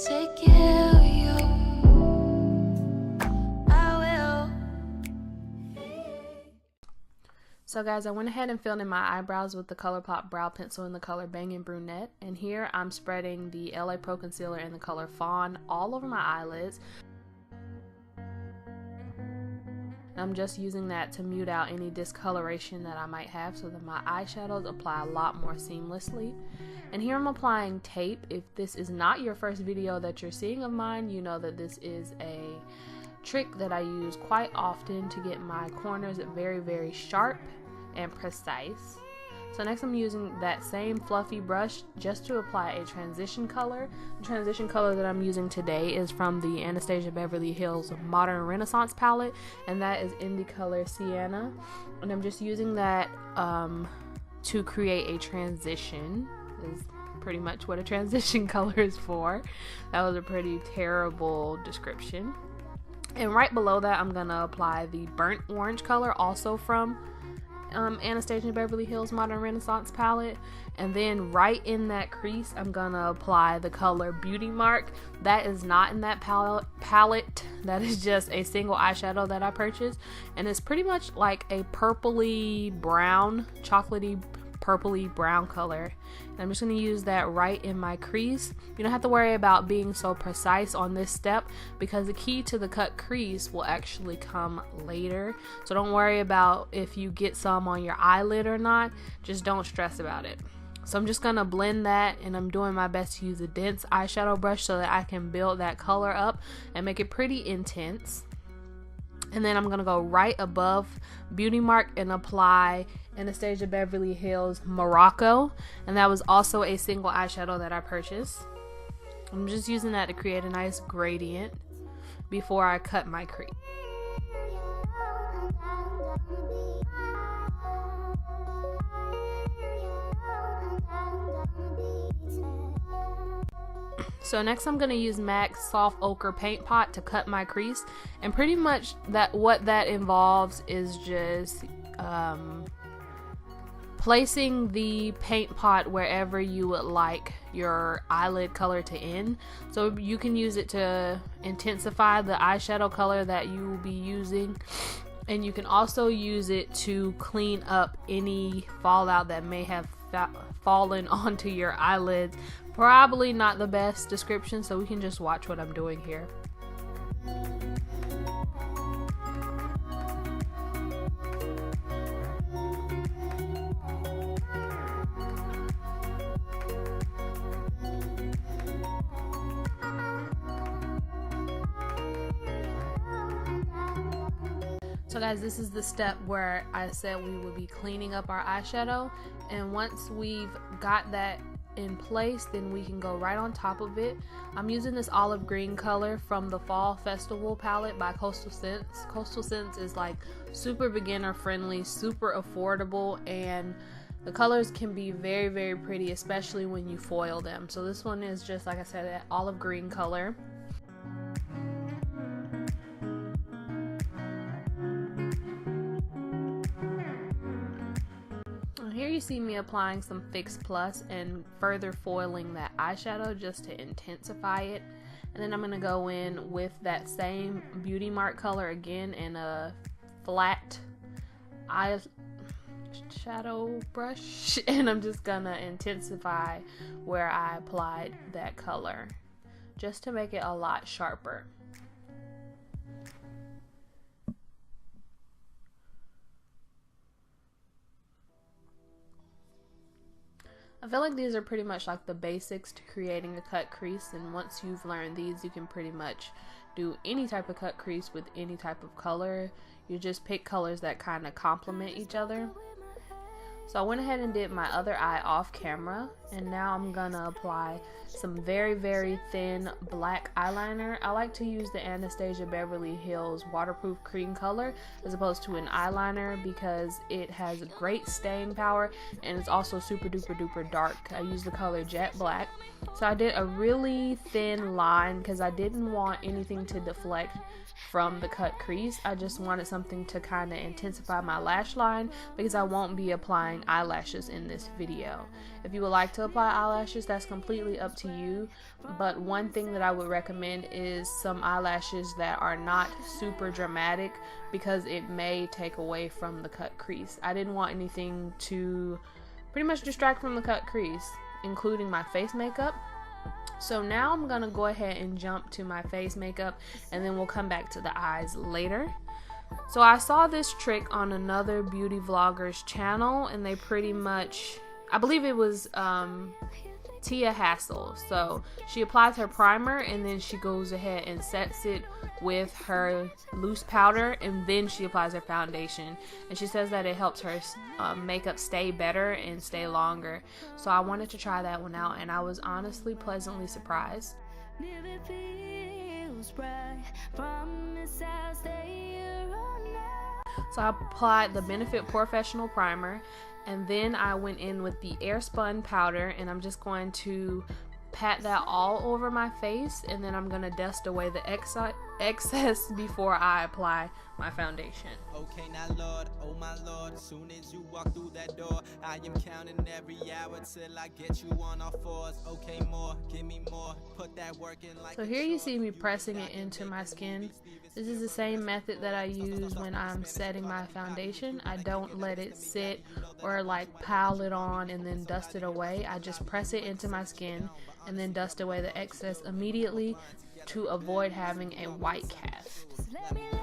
take care of you. I will. So guys, I went ahead and filled in my eyebrows with the ColourPop brow pencil in the color Bangin' Brunette, and here I'm spreading the LA Pro concealer in the color Fawn all over my eyelids. I'm just using that to mute out any discoloration that I might have so that my eyeshadows apply a lot more seamlessly. And here I'm applying tape. If this is not your first video that you're seeing of mine, you know that this is a trick that I use quite often to get my corners very, very sharp and precise. So next I'm using that same fluffy brush just to apply a transition color. The transition color that I'm using today is from the Anastasia Beverly Hills Modern Renaissance palette, and that is in the color Sienna. And I'm just using that to create a transition. Is pretty much what a transition color is for. That was a pretty terrible description. And right below that I'm gonna apply the burnt orange color, also from Anastasia Beverly Hills Modern Renaissance palette. And then right in that crease I'm gonna apply the color Beauty Mark. That is not in that palette. That is just a single eyeshadow that I purchased, and it's pretty much like a purpley brown, chocolatey purpley brown color. And I'm just going to use that right in my crease. You don't have to worry about being so precise on this step because the key to the cut crease will actually come later. So don't worry about if you get some on your eyelid or not. Just don't stress about it. So I'm just going to blend that, and I'm doing my best to use a dense eyeshadow brush so that I can build that color up and make it pretty intense. And then I'm going to go right above Beauty Mark and apply Anastasia Beverly Hills Morocco, and that was also a single eyeshadow that I purchased. I'm just using that to create a nice gradient before I cut my crease. So next I'm going to use MAC's Soft Ochre Paint Pot to cut my crease, and pretty much what that involves is just placing the paint pot wherever you would like your eyelid color to end. So you can use it to intensify the eyeshadow color that you will be using, and you can also use it to clean up any fallout that may have fallen onto your eyelids. Probably not the best description, so we can just watch what I'm doing here. So guys, this is the step where I said we would be cleaning up our eyeshadow, and once we've got that in place, then we can go right on top of it. I'm using this olive green color from the Fall Festival palette by Coastal Scents. Coastal Scents is like super beginner friendly, super affordable, and the colors can be very, very pretty, especially when you foil them. So this one is just, like I said, that olive green color. Here you see me applying some Fix Plus and further foiling that eyeshadow just to intensify it. And then I'm going to go in with that same Beauty Mark color again in a flat eyeshadow brush. And I'm just going to intensify where I applied that color just to make it a lot sharper. I feel like these are pretty much like the basics to creating a cut crease, and once you've learned these, you can pretty much do any type of cut crease with any type of color. You just pick colors that kind of complement each other. So I went ahead and did my other eye off camera, and now I'm gonna apply some very, very thin black eyeliner. I like to use the Anastasia Beverly Hills waterproof cream color as opposed to an eyeliner because it has great staying power and it's also super duper duper dark. I use the color Jet Black. So I did a really thin line because I didn't want anything to deflect from the cut crease. I just wanted something to kind of intensify my lash line because I won't be applying applying eyelashes in this video. If you would like to apply eyelashes, that's completely up to you, but one thing that I would recommend is some eyelashes that are not super dramatic, because it may take away from the cut crease. I didn't want anything to pretty much distract from the cut crease, including my face makeup. So now I'm gonna go ahead and jump to my face makeup, and then we'll come back to the eyes later. So I saw this trick on another beauty vlogger's channel, and they pretty much, I believe it was Tia Hassel. So she applies her primer, and then she goes ahead and sets it with her loose powder, and then she applies her foundation, and she says that it helps her makeup stay better and stay longer. So I wanted to try that one out, and I was honestly pleasantly surprised. So I applied the Benefit Professional primer, and then I went in with the Airspun powder, and I'm just going to pat that all over my face, and then I'm gonna dust away the excess before I apply my foundation. Okay, now Lord, oh my Lord, soon as you walk through that door, I am counting every hour till I get you on all fours. Okay, more, give me more, put that work in like. So here you see me pressing it into my skin. This is the same method that I use when I'm setting my foundation. I don't let it sit or like pile it on and then dust it away. I just press it into my skin and then dust away the excess immediately to avoid having a white cast. Just let me love you.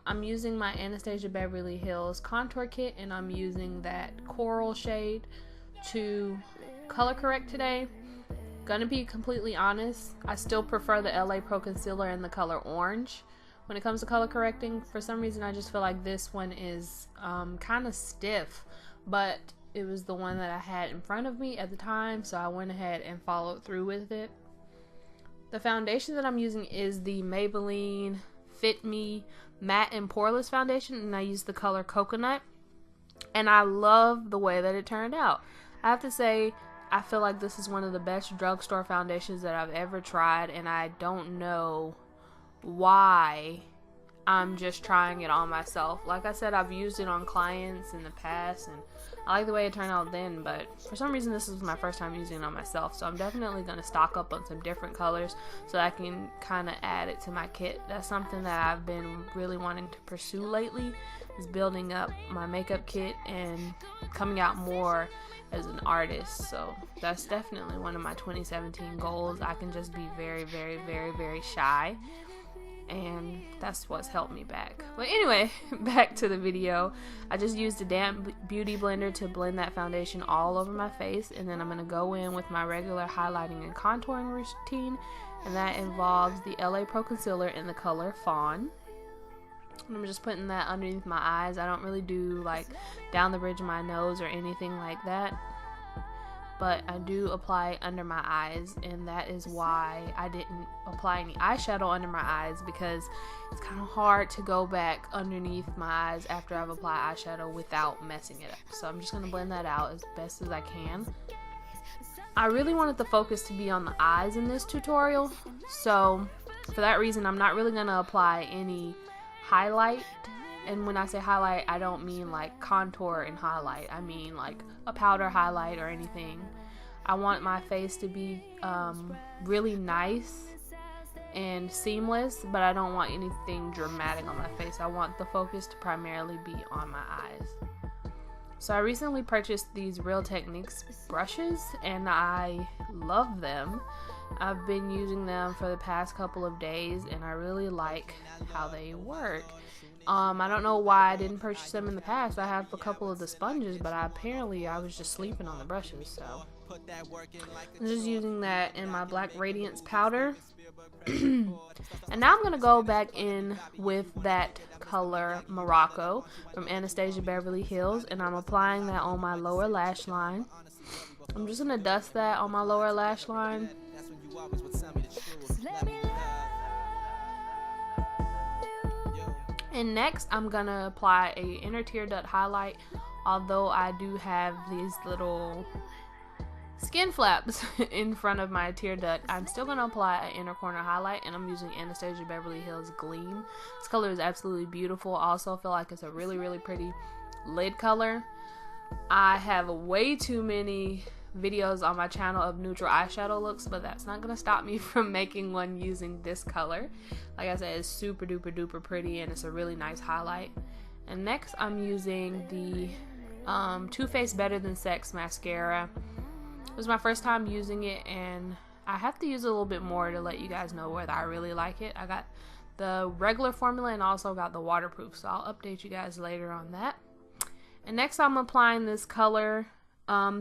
I'm using my Anastasia Beverly Hills contour kit, and I'm using that coral shade to color correct today. Gonna be completely honest, I still prefer the LA Pro Concealer in the color orange when it comes to color correcting. For some reason I just feel like this one is kind of stiff, but it was the one that I had in front of me at the time, so I went ahead and followed through with it. The foundation that I'm using is the Maybelline Fit Me Matte and Poreless Foundation, and I use the color Coconut, and I love the way that it turned out. I have to say, I feel like this is one of the best drugstore foundations that I've ever tried, and I don't know why I'm just trying it on myself. Like I said, I've used it on clients in the past, and I like the way it turned out then, but for some reason this was my first time using it on myself, so I'm definitely going to stock up on some different colors so that I can kind of add it to my kit. That's something that I've been really wanting to pursue lately, is building up my makeup kit and coming out more as an artist. So that's definitely one of my 2017 goals. I can just be very, very, very, very shy, and that's what's held me back. But anyway, back to the video. I just used a damp beauty blender to blend that foundation all over my face, and then I'm going to go in with my regular highlighting and contouring routine, and that involves the LA Pro Concealer in the color Fawn. And I'm just putting that underneath my eyes. I don't really do like down the bridge of my nose or anything like that, but I do apply under my eyes, and that is why I didn't apply any eyeshadow under my eyes, because it's kind of hard to go back underneath my eyes after I've applied eyeshadow without messing it up. So I'm just going to blend that out as best as I can. I really wanted the focus to be on the eyes in this tutorial, so for that reason I'm not really going to apply any highlight. And when I say highlight, I don't mean like contour and highlight. I mean like a powder highlight or anything. I want my face to be really nice and seamless, but I don't want anything dramatic on my face. I want the focus to primarily be on my eyes. So I recently purchased these Real Techniques brushes, and I love them. I've been using them for the past couple of days, and I really like how they work. I don't know why I didn't purchase them in the past. I have a couple of the sponges, but apparently I was just sleeping on the brushes, so I'm just using that in my Black Radiance powder. And now I'm going to go back in with that color Morocco from Anastasia Beverly Hills, and I'm applying that on my lower lash line. I'm just going to dust that on my lower lash line. And next I'm going to apply a inner tear duct highlight. Although I do have these little skin flaps in front of my tear duct, I'm still going to apply an inner corner highlight, and I'm using Anastasia Beverly Hills Gleam. This color is absolutely beautiful. I also feel like it's a really, really pretty lid color. I have way too many videos on my channel of neutral eyeshadow looks, but that's not going to stop me from making one using this color. Like I said, it's super duper duper pretty, and it's a really nice highlight. And next I'm using the Too Faced Better Than Sex mascara. It was my first time using it, and I have to use it a little bit more to let you guys know whether I really like it. I got the regular formula and also got the waterproof, so I'll update you guys later on that. And next I'm applying this color.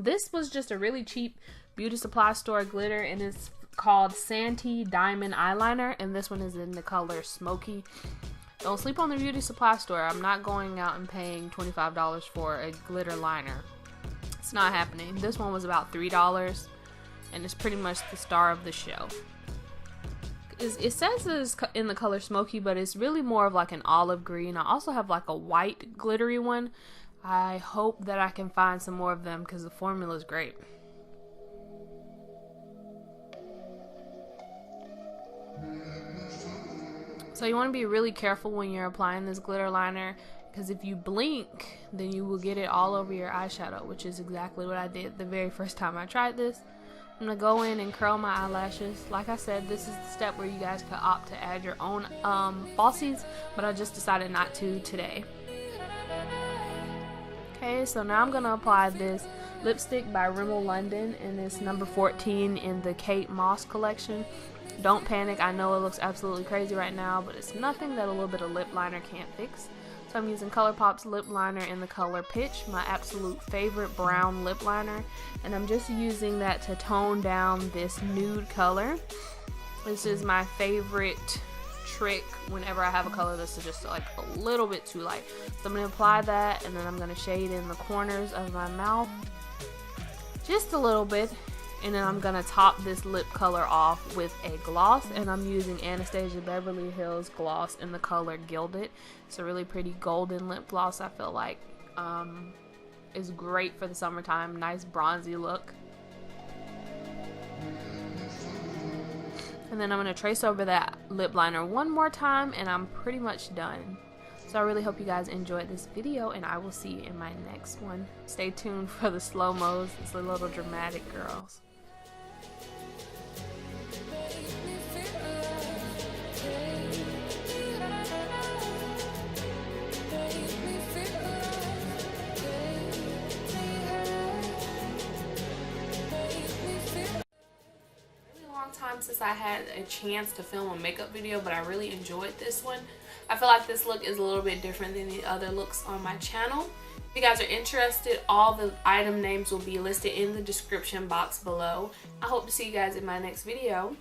This was just a really cheap beauty supply store glitter, and it's called Santee Diamond Eyeliner, and this one is in the color Smoky. Don't sleep on the beauty supply store. I'm not going out and paying $25 for a glitter liner. It's not happening. This one was about $3, and it's pretty much the star of the show. It says it's in the color Smoky, but it's really more of like an olive green. I also have like a white glittery one. I hope that I can find some more of them because the formula is great. So you want to be really careful when you're applying this glitter liner, because if you blink, then you will get it all over your eyeshadow, which is exactly what I did the very first time I tried this. I'm going to go in and curl my eyelashes. Like I said, this is the step where you guys could opt to add your own falsies, but I just decided not to today. Okay, so now I'm going to apply this lipstick by Rimmel London, and it's number 14 in the Kate Moss collection. Don't panic, I know it looks absolutely crazy right now, but it's nothing that a little bit of lip liner can't fix. So I'm using ColourPop's lip liner in the color Pitch, my absolute favorite brown lip liner, and I'm just using that to tone down this nude color. This is my favorite trick whenever I have a color that's just like a little bit too light. So I'm going to apply that, and then I'm going to shade in the corners of my mouth just a little bit. And then I'm going to top this lip color off with a gloss, and I'm using Anastasia Beverly Hills gloss in the color Gilded. It's a really pretty golden lip gloss. I feel like is great for the summertime. Nice bronzy look. And then I'm going to trace over that lip liner one more time, and I'm pretty much done. So I really hope you guys enjoyed this video, and I will see you in my next one. Stay tuned for the slow-mos. It's a little dramatic, girls. Time since I had a chance to film a makeup video, but I really enjoyed this one. I feel like this look is a little bit different than the other looks on my channel. If you guys are interested, all the item names will be listed in the description box below. I hope to see you guys in my next video.